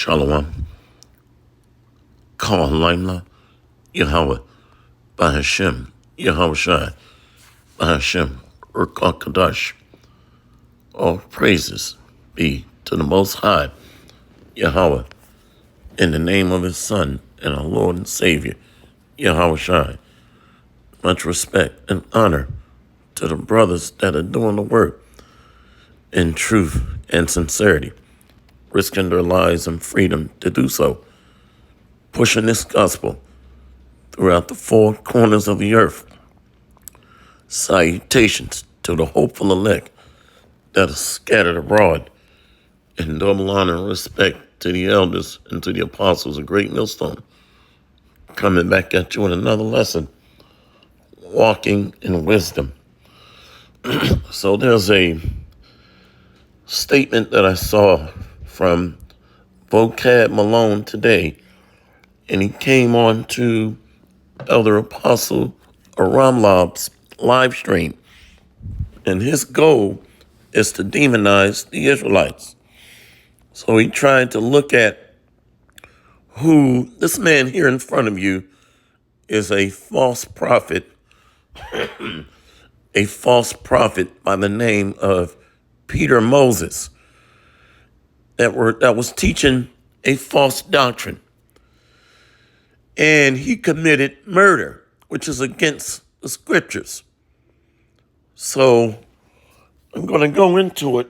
Shalom, Kal Laimla, Yahweh, Bahashem, Yahweh Shai, Bahashem, Urkal Kadash. All praises be to the Most High, Yahweh, in the name of His Son and our Lord and Savior, Yahweh Shai. Much respect and honor to the brothers that are doing the work in truth and sincerity, risking their lives and freedom to do so, pushing this gospel throughout the four corners of the earth. Salutations to the hopeful elect that are scattered abroad, and double honor and respect to the elders and to the apostles of Great Millstone. Coming back at you with another lesson, walking in wisdom. So there's a statement that I saw from Vocab Malone today, and he came on to Elder Apostle Aramlab's live stream, and his goal is to demonize the Israelites. So he tried to look at who this man here in front of you is a false prophet, a false prophet by the name of Peter Moses that was teaching a false doctrine. And he committed murder, which is against the scriptures. So I'm going to go into it,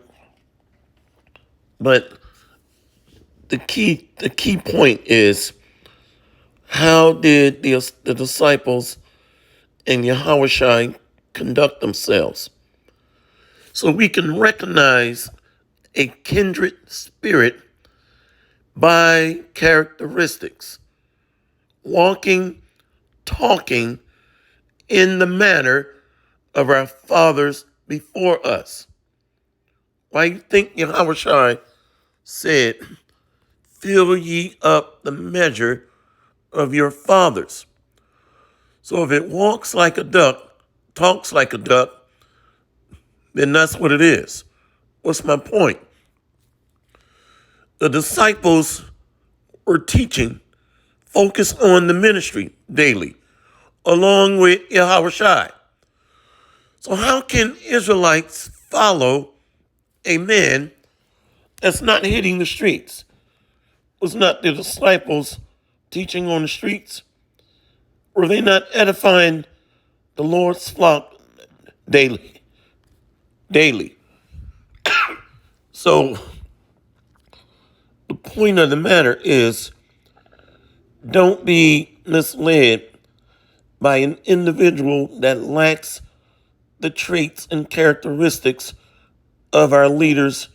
but the key point is, how did the disciples and Yahushua conduct themselves? So we can recognize a kindred spirit by characteristics, walking, talking in the manner of our fathers before us. Why you think Yahushua said, fill ye up the measure of your fathers? So if it walks like a duck, talks like a duck, then that's what it is. What's my point? The disciples were teaching, focus on the ministry daily, along with Yahushua. So how can Israelites follow a man that's not hitting the streets? Was not the disciples teaching on the streets? Were they not edifying the Lord's flock daily? So the point of the matter is, don't be misled by an individual that lacks the traits and characteristics of our leaders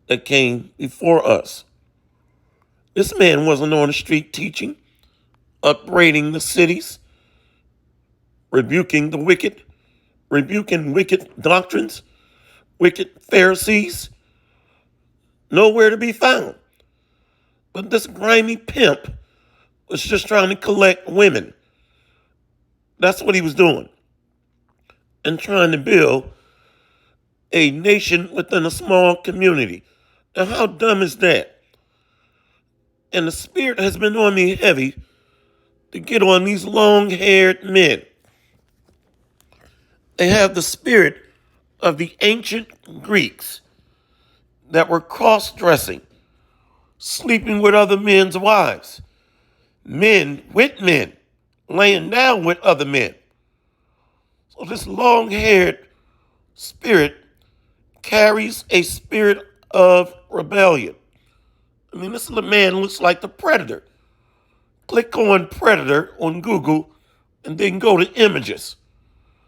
that came before us. This man wasn't on the street teaching, upbraiding the cities, rebuking the wicked, rebuking wicked doctrines, wicked Pharisees. Nowhere to be found. But this grimy pimp was just trying to collect women. That's what he was doing. And trying to build a nation within a small community. Now, how dumb is that? And the Spirit has been on me heavy to get on these long-haired men. They have the spirit of the ancient Greeks that were cross-dressing, sleeping with other men's wives, men with men, laying down with other men. So this long-haired spirit carries a spirit of rebellion. I mean, this little man looks like the Predator. Click on Predator on Google and then go to images.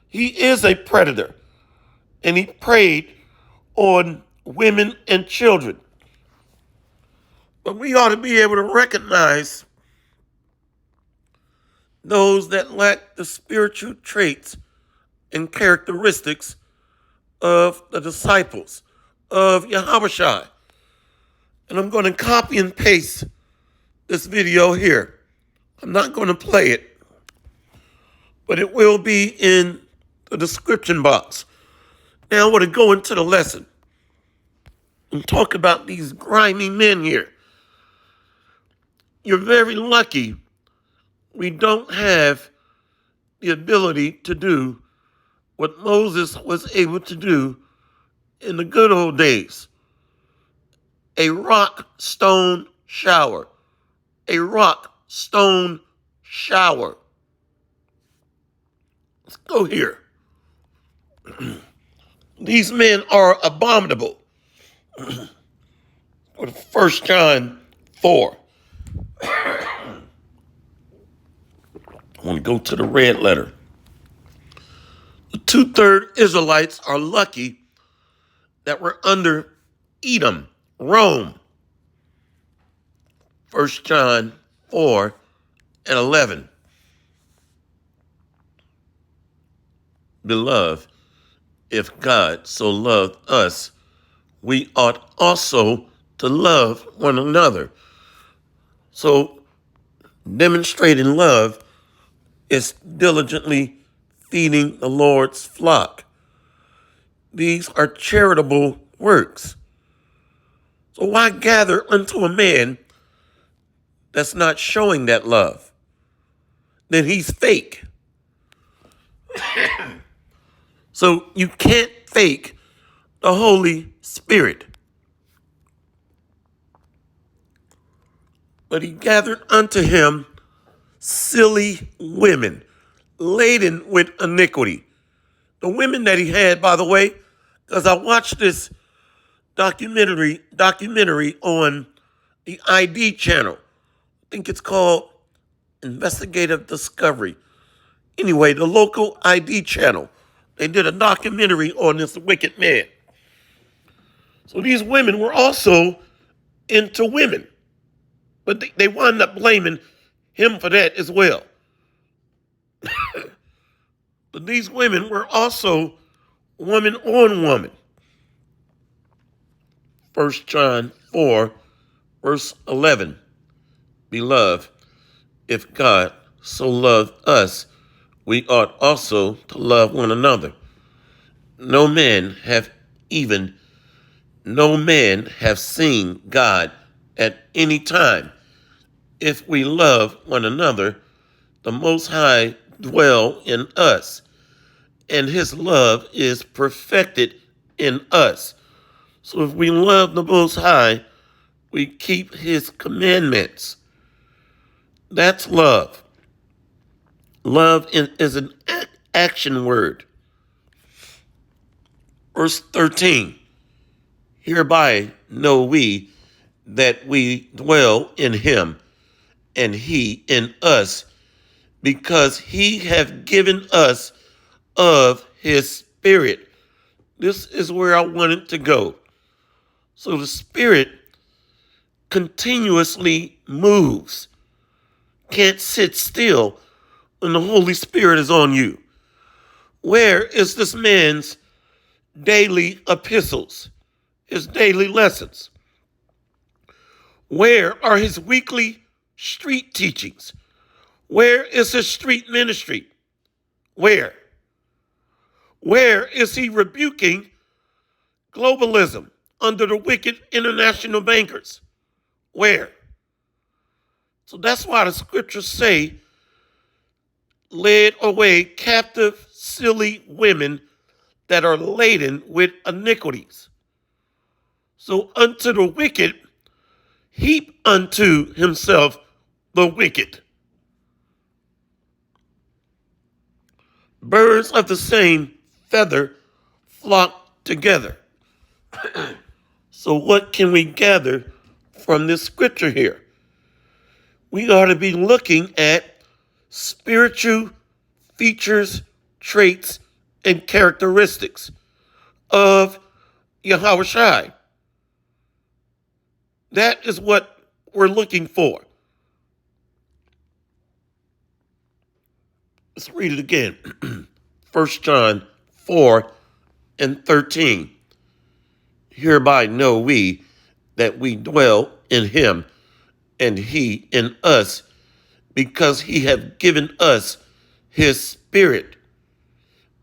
He is a predator, and he preyed on women and children. But we ought to be able to recognize those that lack the spiritual traits and characteristics of the disciples of Yahushua. And I'm going to copy and paste this video here. I'm not going to play it, but it will be in the description box. Now I want to go into the lesson and talk about these grimy men here. You're very lucky we don't have the ability to do what Moses was able to do in the good old days. A rock stone shower. A rock stone shower. Let's go here. These men are abominable. 1 John 4. I want to go to the red letter. The 2/3 Israelites are lucky that we're under Edom, Rome. 1 John 4 and 11. Beloved, if God so loved us, we ought also to love one another. So demonstrating love is diligently feeding the Lord's flock. These are charitable works. So why gather unto a man that's not showing that love? Then he's fake. So you can't fake the Holy Spirit. But he gathered unto him silly women, laden with iniquity. The women that he had, by the way, because I watched this documentary on the ID channel. I think it's called Investigative Discovery. Anyway, the local ID channel. They did a documentary on this wicked man. So these women were also into women. But they wound up blaming him for that as well. But these women were also woman on woman. 1 John 4, verse 11. Beloved, if God so loved us, we ought also to love one another. No man have seen God at any time. If we love one another, the Most High dwell in us, and his love is perfected in us. So if we love the Most High, we keep his commandments. That's love. Love is an action word. Verse 13, hereby know we that we dwell in him, and he in us, because he hath given us of his Spirit. This is where I wanted to go. So the Spirit continuously moves, can't sit still when the Holy Spirit is on you. Where is this man's daily epistles, his daily lessons? Where are his weekly street teachings? Where is his street ministry? Where? Where is he rebuking globalism under the wicked international bankers? Where? So that's why the scriptures say, led away captive, silly women that are laden with iniquities. So unto the wicked, heap unto himself the wicked. Birds of the same feather flock together. So what can we gather from this scripture here? We ought to be looking at spiritual features, traits, and characteristics of Yahushua. That is what we're looking for. Let's read it again. 1 John 4 and 13. Hereby know we that we dwell in him, and he in us, because he hath given us his Spirit.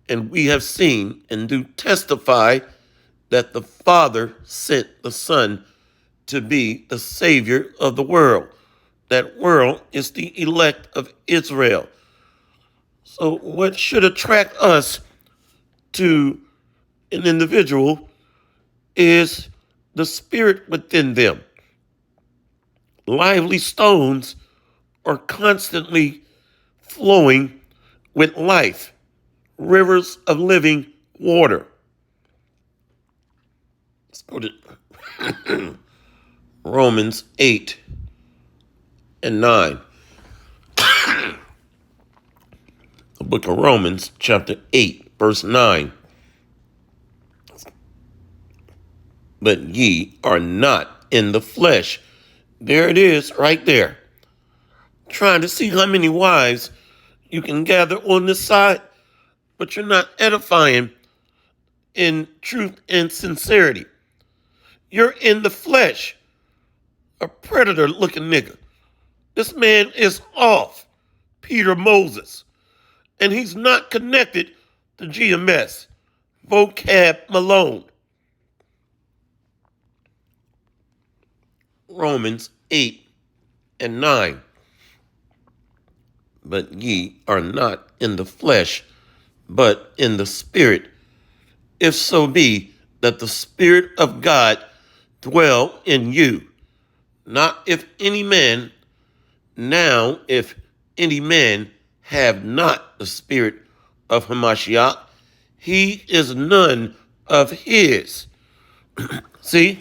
And we have seen and do testify that the Father sent the Son to be the Savior of the world. That world is the elect of Israel. So, what should attract us to an individual is the spirit within them. Lively stones are constantly flowing with life, rivers of living water. Let's go to Romans 8 and 9. The book of Romans, chapter 8, verse 9. But ye are not in the flesh. There it is, right there. Trying to see how many wives you can gather on this side, but you're not edifying in truth and sincerity. You're in the flesh, a predator-looking nigga. This man is off Peter Moses, and he's not connected to GMS, vocab Malone. Romans 8 and 9. But ye are not in the flesh, but in the Spirit, if so be that the Spirit of God dwell in you. Not if any man, now if any man have not the Spirit of Hamashiach, he is none of his. See?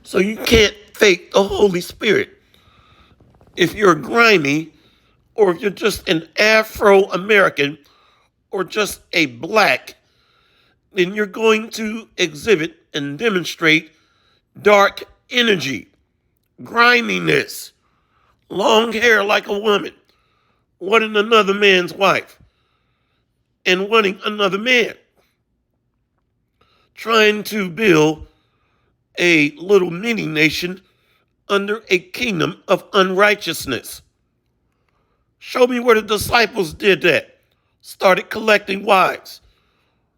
So you can't fake the Holy Spirit. If you're grimy, or if you're just an Afro-American, or just a black, then you're going to exhibit and demonstrate dark energy, griminess, long hair like a woman, wanting another man's wife, and wanting another man, trying to build a little mini nation under a kingdom of unrighteousness. Show me where the disciples did that, started collecting wives.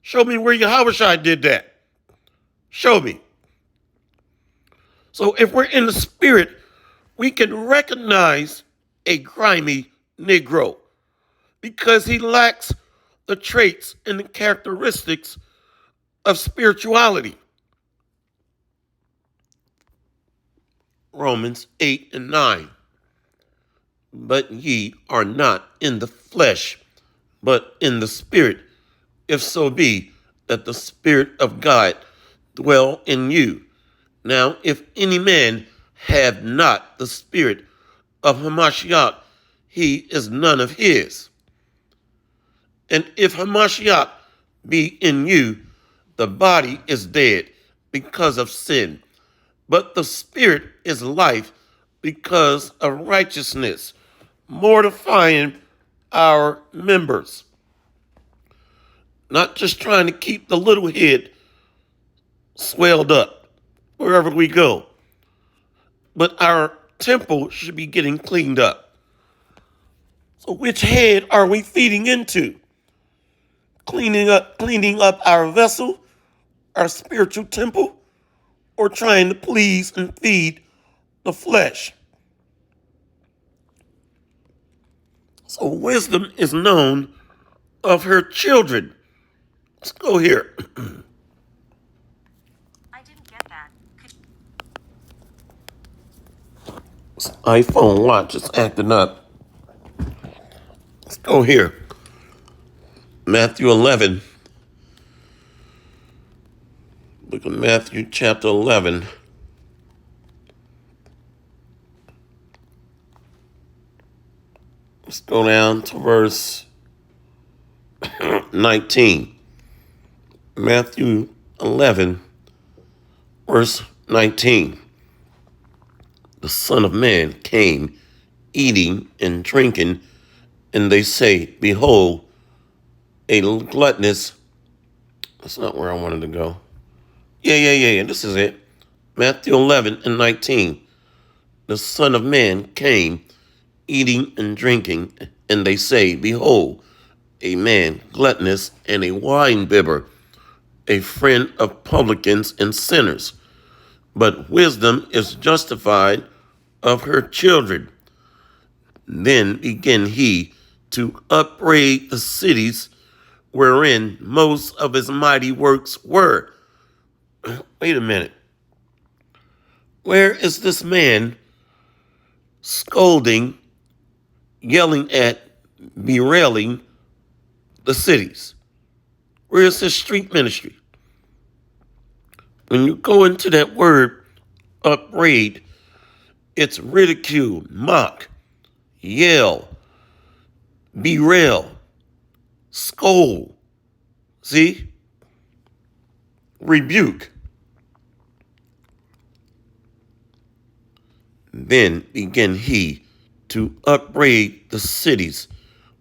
Show me where Yahushua did that. Show me. So if we're in the spirit, we can recognize a grimy Negro because he lacks the traits and the characteristics of spirituality. Romans 8 and 9. But ye are not in the flesh, but in the Spirit, if so be that the Spirit of God dwell in you. Now, if any man have not the Spirit of Hamashiach, he is none of his. And if Hamashiach be in you, the body is dead because of sin, but the Spirit is life because of righteousness, mortifying our members. Not just trying to keep the little head swelled up wherever we go, but our temple should be getting cleaned up. So which head are we feeding into? Cleaning up our vessel, our spiritual temple, or trying to please and feed the flesh? So wisdom is known of her children. Let's go here. I didn't get that. This iPhone watch is acting up. Let's go here. Matthew 11. Look at Matthew chapter 11. Let's go down to verse 19. Matthew 11, verse 19. The Son of Man came eating and drinking, and they say, behold, a gluttonous. That's not where I wanted to go. Yeah. This is it. Matthew 11 and 19. The Son of Man came eating and drinking, and they say, behold, a man gluttonous and a winebibber, a friend of publicans and sinners. But wisdom is justified of her children. Then began he to upbraid the cities wherein most of his mighty works were. Wait a minute. Where is this man scolding, yelling at, berailing the cities? Where is his street ministry? When you go into that word upbraid, it's ridicule, mock, yell, berail, scold. See? Rebuke. Then began he to upbraid the cities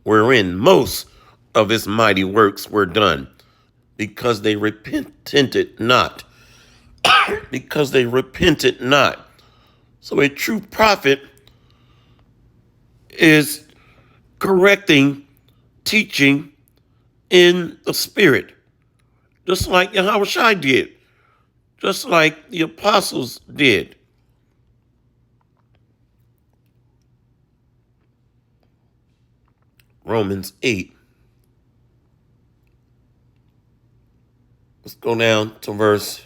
wherein most of his mighty works were done, because they repented not. Because they repented not. So a true prophet is correcting, teaching in the spirit, just like Yahushua did, just like the apostles did. Romans 8. Let's go down to verse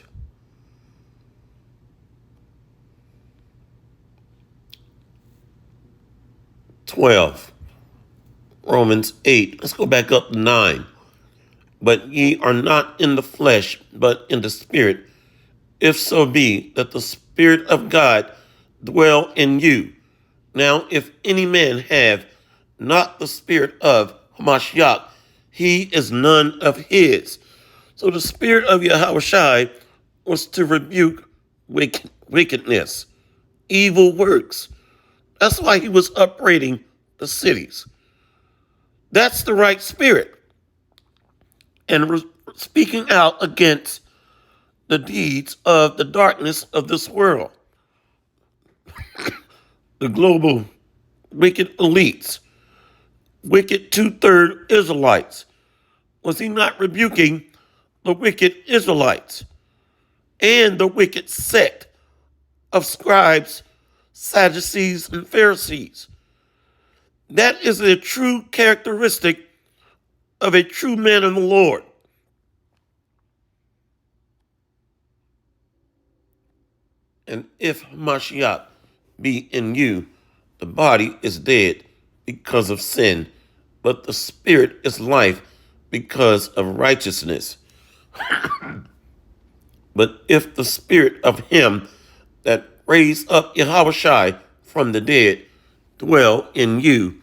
12. Romans 8. Let's go back up to 9. But ye are not in the flesh, but in the spirit, if so be that the Spirit of God dwell in you. Now, if any man have not the spirit of Hamashiach, he is none of his. So the spirit of Yahushua was to rebuke wickedness, evil works. That's why he was upbraiding the cities. That's the right spirit. And speaking out against the deeds of the darkness of this world, the global wicked elites, wicked two-thirds Israelites. Was he not rebuking the wicked Israelites and the wicked sect of scribes, Sadducees, and Pharisees? That is a true characteristic of a true man of the Lord. And if Mashiach be in you, the body is dead because of sin, but the spirit is life because of righteousness. But if the spirit of him that raised up Yahushua from the dead dwell in you,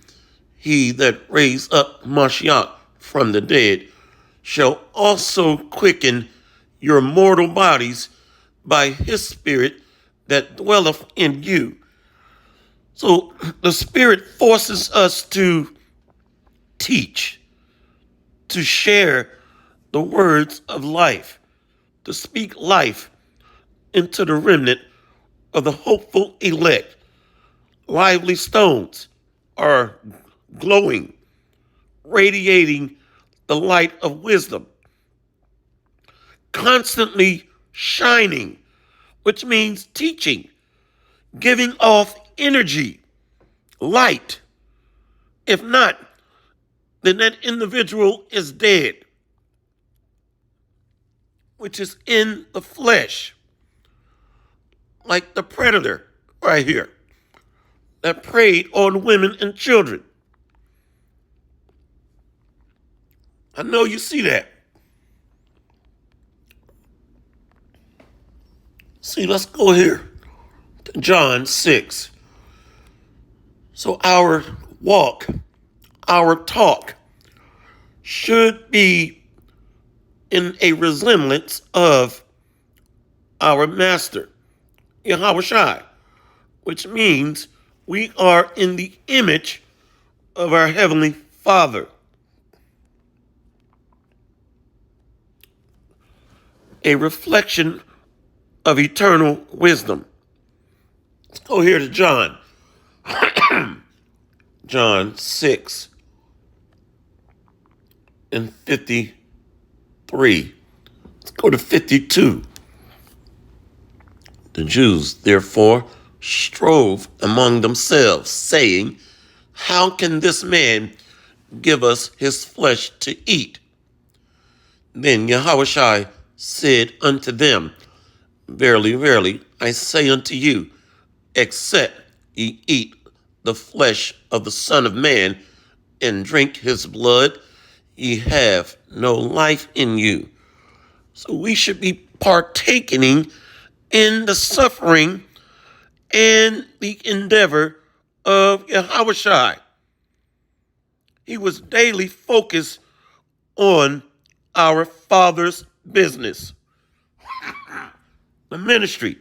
he that raised up Mashiach from the dead shall also quicken your mortal bodies by his spirit that dwelleth in you. So the spirit forces us to teach, to share the words of life, to speak life into the remnant of the hopeful elect. Lively stones are glowing, radiating the light of wisdom, constantly shining, which means teaching, giving off energy, light. If not, then that individual is dead, which is in the flesh, like the predator right here that preyed on women and children. I know you see that. See, let's go here to John 6. So our walk, our talk should be in a resemblance of our master, Yahushua, which means we are in the image of our Heavenly Father. A reflection of eternal wisdom. Let's go here to John. John 6 and 53. Let's go to 52. The Jews, therefore, strove among themselves, saying, how can this man give us his flesh to eat? Then Yahushua said unto them, Verily, verily, I say unto you, except ye eat the flesh of the Son of Man and drink his blood, ye have no life in you. So we should be partaking in the suffering and the endeavor of Yahushua. He was daily focused on our Father's business, the ministry.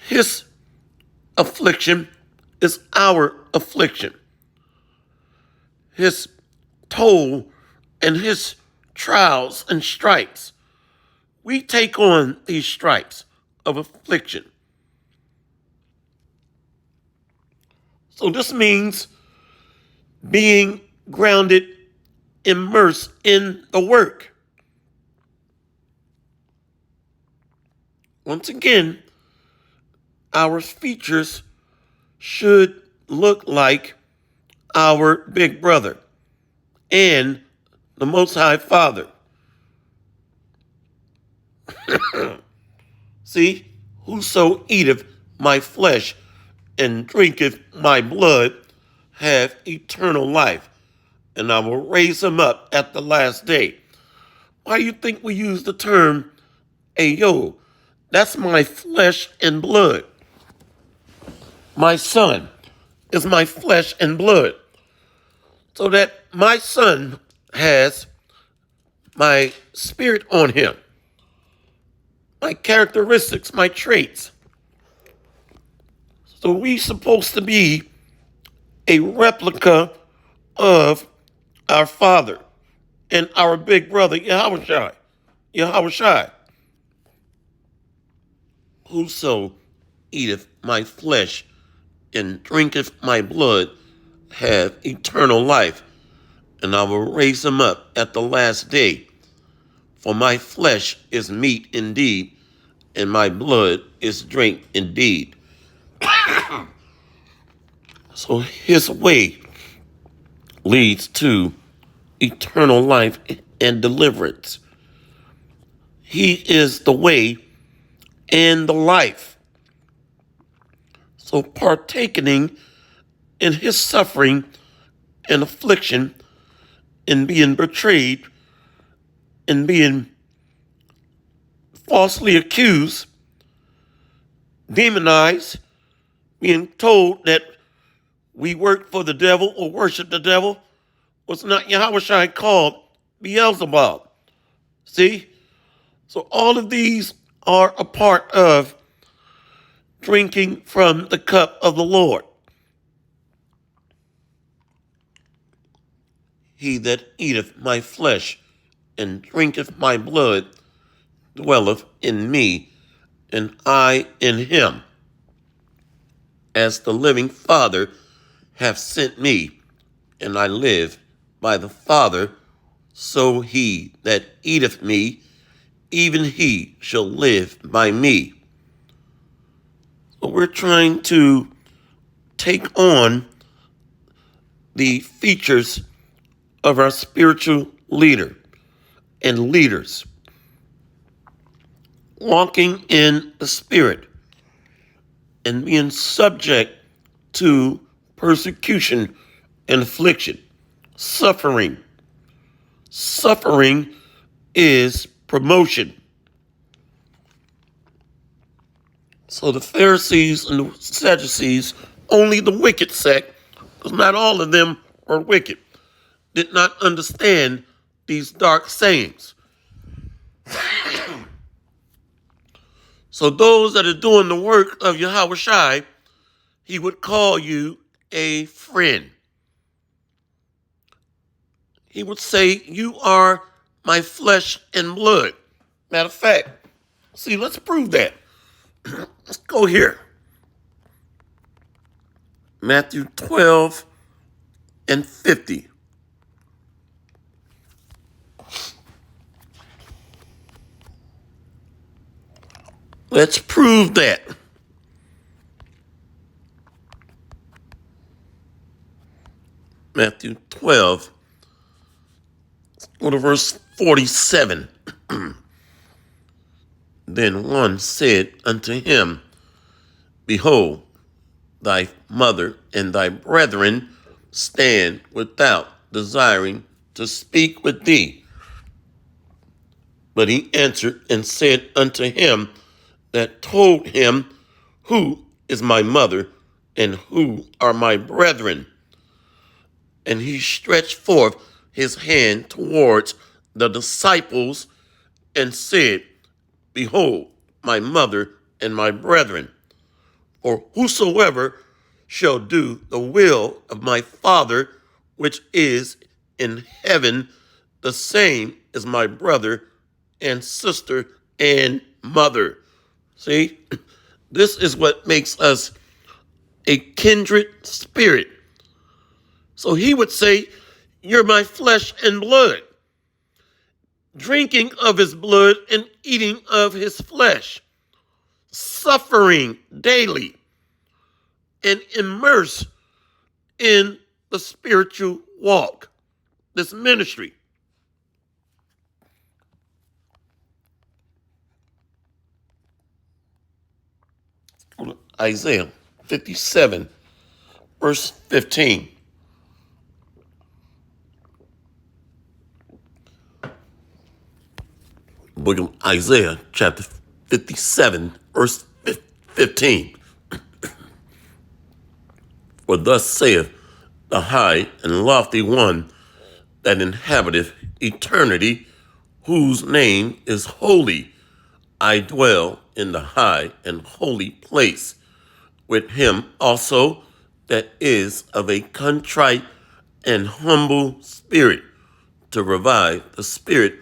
His affliction is our affliction. His toll and his trials and stripes. We take on these stripes of affliction. So this means being grounded, immersed in the work. Once again, our features should look like our big brother and the Most High Father. See, whoso eateth my flesh and drinketh my blood have eternal life, and I will raise him up at the last day. Why do you think we use the term, hey, yo, that's my flesh and blood? My son is my flesh and blood. So that my son has my spirit on him, my characteristics, my traits. So we supposed to be a replica of our Father and our big brother, Yahushua. Yahushua. Whoso eateth my flesh and drinketh my blood have eternal life, and I will raise him up at the last day. For my flesh is meat indeed, and my blood is drink indeed. So his way leads to eternal life and deliverance. He is the way and the life. So partaking in his suffering and affliction and being betrayed and being falsely accused, demonized, being told that we work for the devil or worship the devil was not Yahushua called Beelzebub. See? So all of these are a part of drinking from the cup of the Lord. He that eateth my flesh and drinketh my blood dwelleth in me, and I in him. As the living Father hath sent me, and I live by the Father, so he that eateth me, even he shall live by me. So we're trying to take on the features of our spiritual leader and leaders, walking in the Spirit and being subject to persecution and affliction, suffering. Suffering is promotion. So the Pharisees and the Sadducees, only the wicked sect, because not all of them are wicked, did not understand these dark sayings. So those that are doing the work of Yahushua, he would call you a friend. He would say, you are my flesh and blood. Matter of fact, see, let's prove that. Let's go here. Matthew 12 and 50. Let's prove that. Matthew 12, go to verse 47. Then one said unto him, Behold, thy mother and thy brethren stand without, desiring to speak with thee. But he answered and said unto him that told him, Who is my mother, and who are my brethren? And he stretched forth his hand towards the disciples and said, Behold, my mother and my brethren. For whosoever shall do the will of my Father which is in heaven, the same is my brother and sister and mother. See, this is what makes us a kindred spirit. So he would say, You're my flesh and blood, drinking of his blood and eating of his flesh, suffering daily and immersed in the spiritual walk, this ministry. Isaiah 57, verse 15. Book of Isaiah, chapter 57, verse 15. For thus saith the high and lofty one that inhabiteth eternity, whose name is holy. I dwell in the high and holy place with him also that is of a contrite and humble spirit, to revive the spirit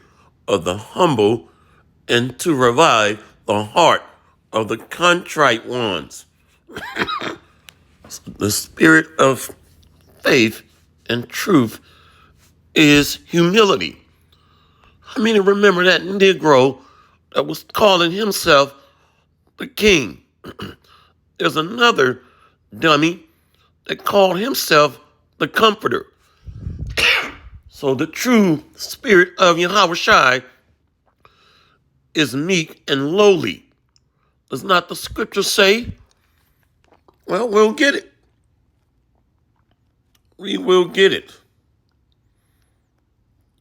of the humble and to revive the heart of the contrite ones. The spirit of faith and truth is humility. I mean, remember that Negro that was calling himself the king. There's another dummy that called himself the comforter. So the true spirit of Yahushua is meek and lowly. Does not the scripture say? Well, we'll get it. We will get it.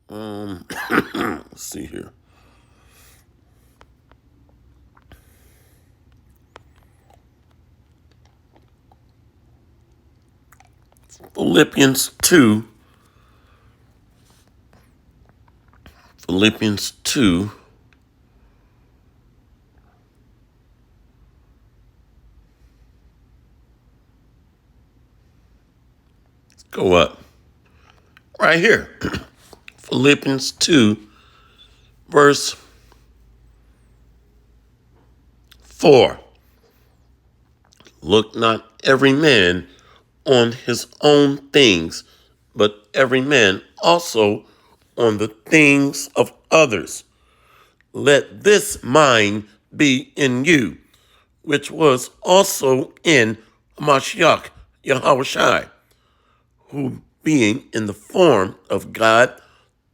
Let's see here. Philippians 2. Philippians 2. Go up. Right here. Philippians 2, verse 4. Look not every man on his own things, but every man also on the things of others. Let this mind be in you, which was also in Mashiach Yahushua, who being in the form of God,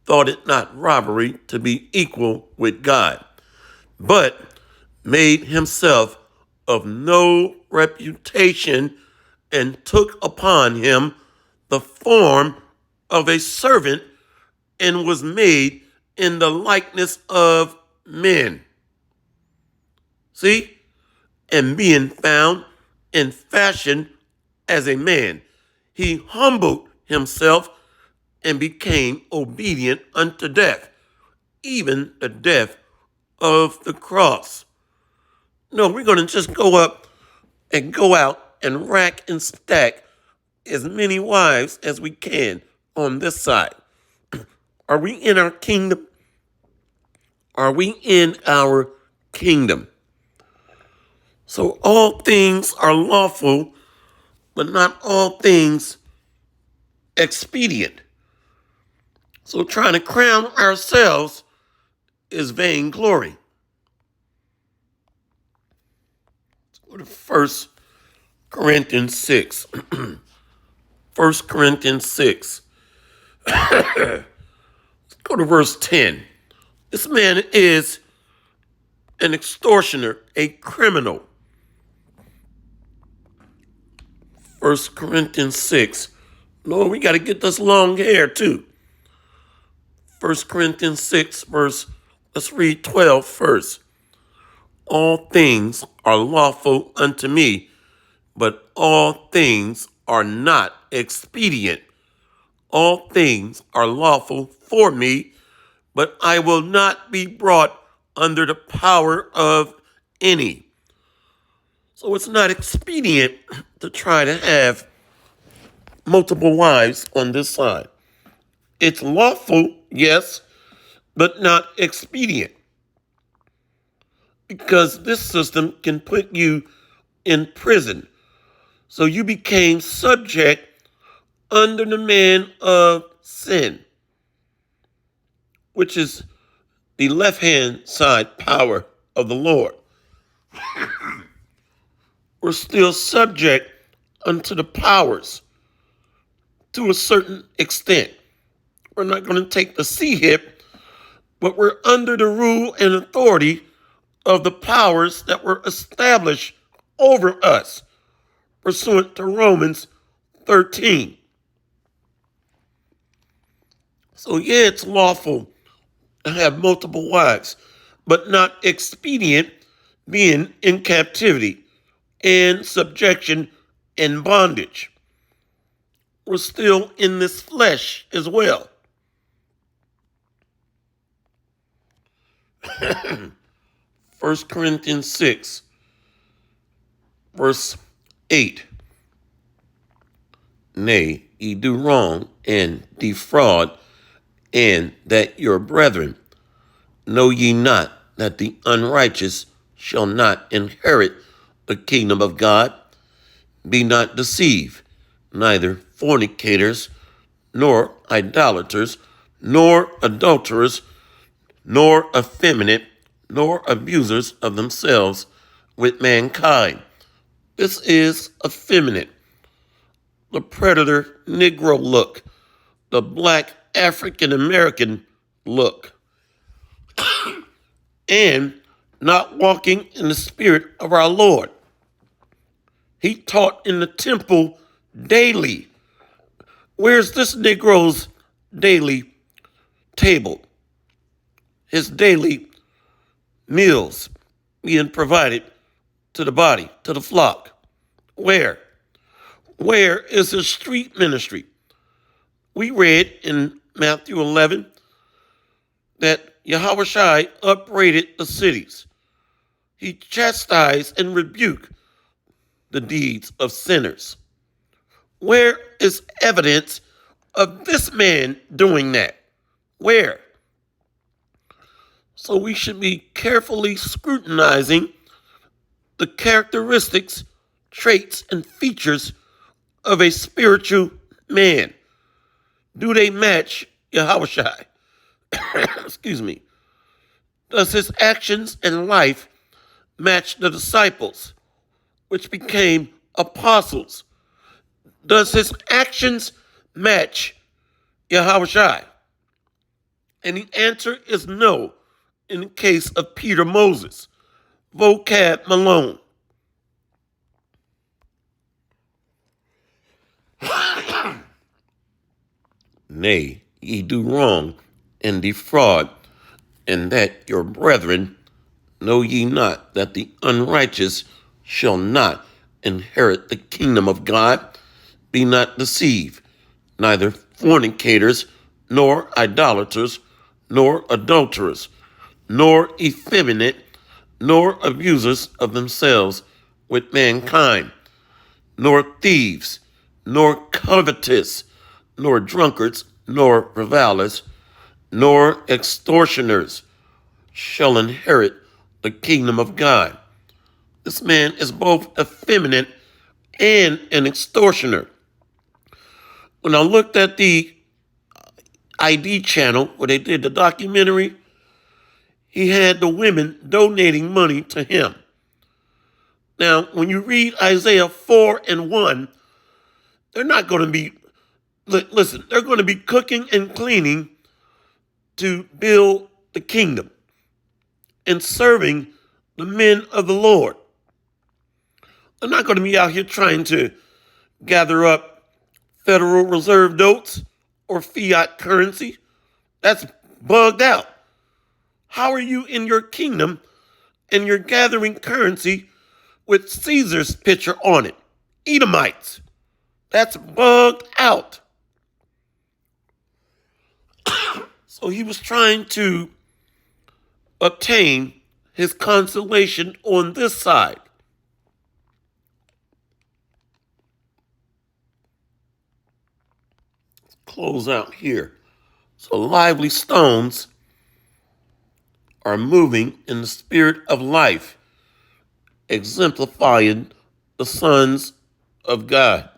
thought it not robbery to be equal with God, but made himself of no reputation, and took upon him the form of a servant, and was made in the likeness of men. See? And being found in fashion as a man, he humbled himself and became obedient unto death, even the death of the cross. No, we're going to just go up and go out and rack and stack as many wives as we can on this side. Are we in our kingdom? Are we in our kingdom? So all things are lawful, but not all things expedient. So trying to crown ourselves is vainglory. Let's go to 1 Corinthians 6. 1 Corinthians 6. Go to verse 10. This man is an extortioner, a criminal. 1 Corinthians 6. Lord, we got to get this long hair too. 1 Corinthians 6, let's read 12 first. All things are lawful unto me, but all things are not expedient. All things are lawful for me, but I will not be brought under the power of any. So it's not expedient to try to have multiple wives on this side. It's lawful, yes, but not expedient. Because this system can put you in prison. So you became subject under the man of sin, which is the left-hand side power of the Lord. We're still subject unto the powers to a certain extent. We're not going to take the C hip, but we're under the rule and authority of the powers that were established over us, pursuant to Romans 13. So yeah, it's lawful to have multiple wives, but not expedient being in captivity and subjection and bondage. We're still in this flesh as well. 1 Corinthians 6, verse 8. Nay, ye do wrong and defraud, and that your brethren, know ye not that the unrighteous shall not inherit the kingdom of God? Be not deceived, neither fornicators, nor idolaters, nor adulterers, nor effeminate, nor abusers of themselves with mankind. This is effeminate, the predator Negro look, the black African American look, and not walking in the spirit of our Lord. He taught in the temple daily. Where's this Negro's daily table? His daily meals being provided to the body, to the flock. Where? Where is his street ministry? We read in Matthew 11 that Yahushua upbraided the cities. He chastised and rebuked the deeds of sinners. Where is evidence of this man doing that? Where? So we should be carefully scrutinizing the characteristics, traits, and features of a spiritual man. Do they match Yahushua? Excuse me. Does his actions and life match the disciples, which became apostles? Does his actions match Yahushua? And the answer is no in the case of Peter Moses. Vocab Malone. Nay, ye do wrong and defraud, and that your brethren, know ye not that the unrighteous shall not inherit the kingdom of God? Be not deceived, neither fornicators, nor idolaters, nor adulterers, nor effeminate, nor abusers of themselves with mankind, nor thieves, nor covetous, nor drunkards, nor revilers, nor extortioners shall inherit the kingdom of God. This man is both effeminate and an extortioner. When I looked at the ID channel where they did the documentary, he had the women donating money to him. Now, when you read Isaiah 4:1, they're not going to be Listen, they're going to be cooking and cleaning to build the kingdom and serving the men of the Lord. They're not going to be out here trying to gather up Federal Reserve notes or fiat currency. That's bugged out. How are you in your kingdom and you're gathering currency with Caesar's picture on it? Edomites. That's bugged out. So he was trying to obtain his consolation on this side. Let's close out here. So lively stones are moving in the spirit of life, exemplifying the sons of God,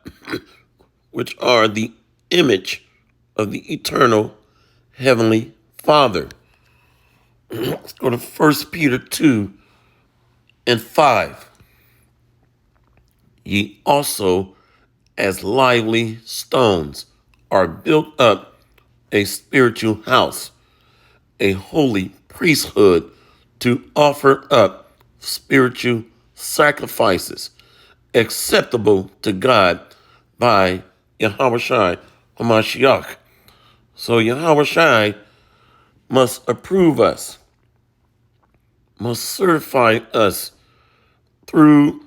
which are the image of the eternal Heavenly Father. Let's go to 1 Peter 2:5. Ye also, as lively stones, are built up a spiritual house, a holy priesthood, to offer up spiritual sacrifices acceptable to God by Yahushua HaMashiach. So Yahushua must approve us, must certify us through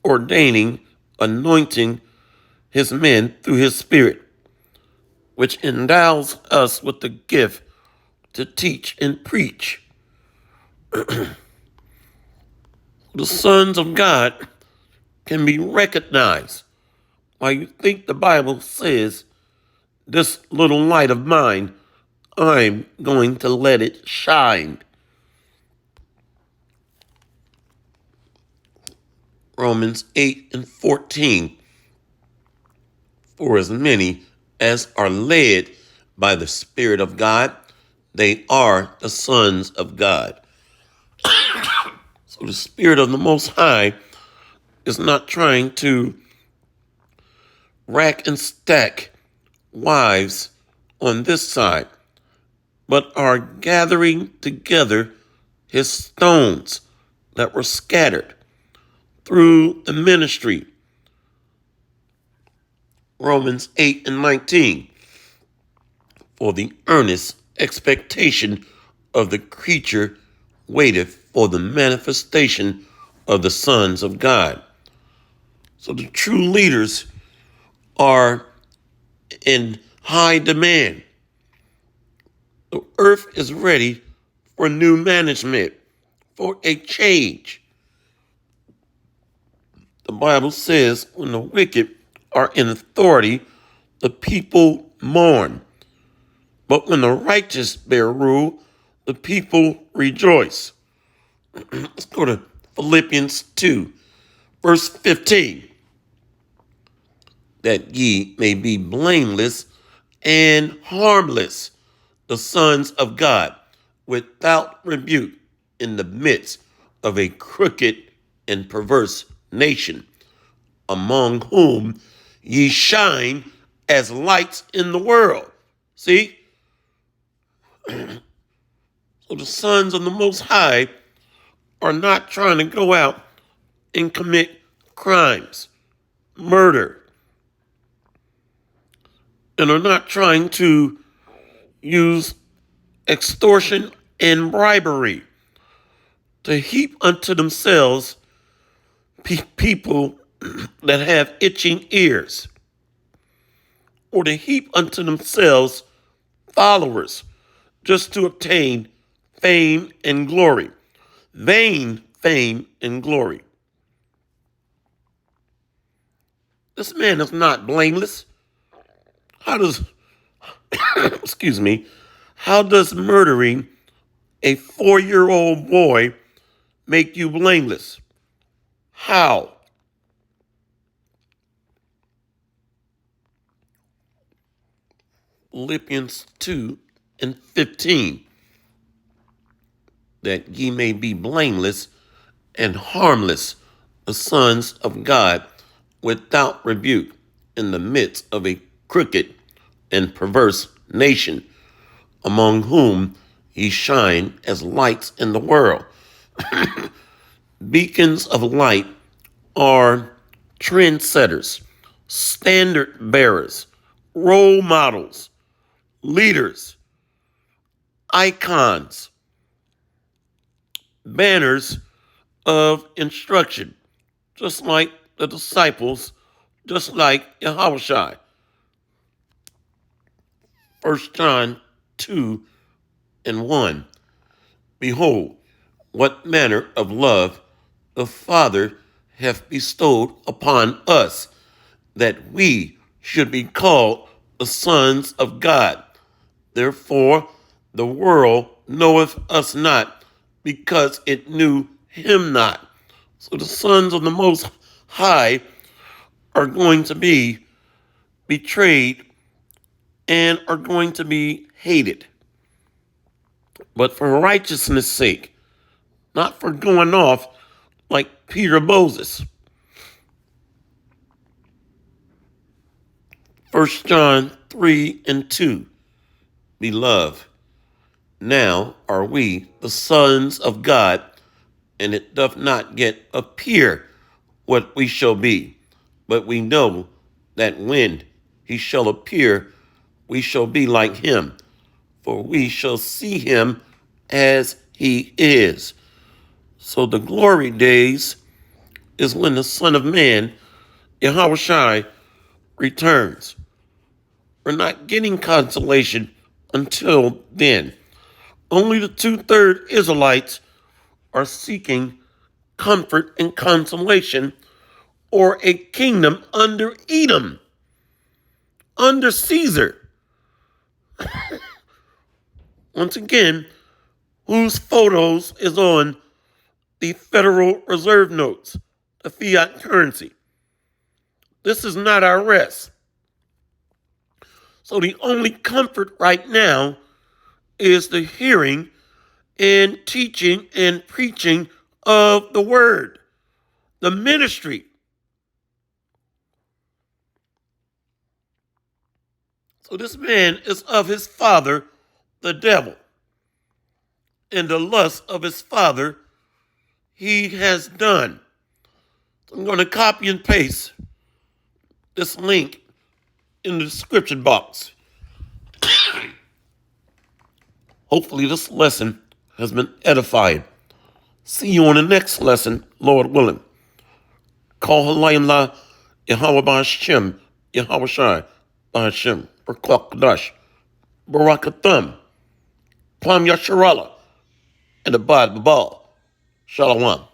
ordaining, anointing his men through his spirit, which endows us with the gift to teach and preach. The sons of God can be recognized. Why you think the Bible says, this little light of mine, I'm going to let it shine. Romans 8:14. For as many as are led by the Spirit of God, they are the sons of God. So the Spirit of the Most High is not trying to rack and stack wives on this side, but are gathering together his stones that were scattered through the ministry. Romans 8:19. For the earnest expectation of the creature waiteth for the manifestation of the sons of God. So the true leaders are in high demand. The earth is ready for new management, for a change. The Bible says when the wicked are in authority, the people mourn. But when the righteous bear rule, the people rejoice. Let's go to Philippians 2, verse 15. That ye may be blameless and harmless, the sons of God, without rebuke, in the midst of a crooked and perverse nation, among whom ye shine as lights in the world. See? So the sons of the Most High are not trying to go out and commit crimes, murder, and are not trying to use extortion and bribery to heap unto themselves people that have itching ears, or to heap unto themselves followers just to obtain fame and glory, vain fame and glory. This man is not blameless. How does, excuse me, how does murdering a 4-year-old boy make you blameless? How? Philippians 2:15. That ye may be blameless and harmless, the sons of God, without rebuke, in the midst of a crooked and perverse nation, among whom ye shine as lights in the world. Beacons of light are trendsetters, standard bearers, role models, leaders, icons, banners of instruction, just like the disciples, just like Yahushua. 1 John 2:1. Behold, what manner of love the Father hath bestowed upon us, that we should be called the sons of God. Therefore, the world knoweth us not, because it knew him not. So the sons of the Most High are going to be betrayed and are going to be hated. But for righteousness' sake, not for going off like Peter Moses. 1 John 3:2. Beloved, now are we the sons of God, and it doth not yet appear what we shall be. But we know that when he shall appear, we shall be like him, for we shall see him as he is. So the glory days is when the Son of Man, Yahushua, returns. We're not getting consolation until then. Only the 2/3 Israelites are seeking comfort and consolation, or a kingdom under Edom, under Caesar. Once again, whose photos is on the Federal Reserve notes, the fiat currency. This is not our rest. So the only comfort right now is the hearing and teaching and preaching of the word, the ministry. So this man is of his father, the devil, and the lust of his father he has done. So I'm going to copy and paste this link in the description box. Hopefully this lesson has been edifying. See you on the next lesson, Lord willing. Call Halayim La Yahweh Ba'Hashem, Yahweh Shai Ba'Hashem, Barak Kadash, Barakatham, Plam Yasharallah, and Abad Babal. Shalom.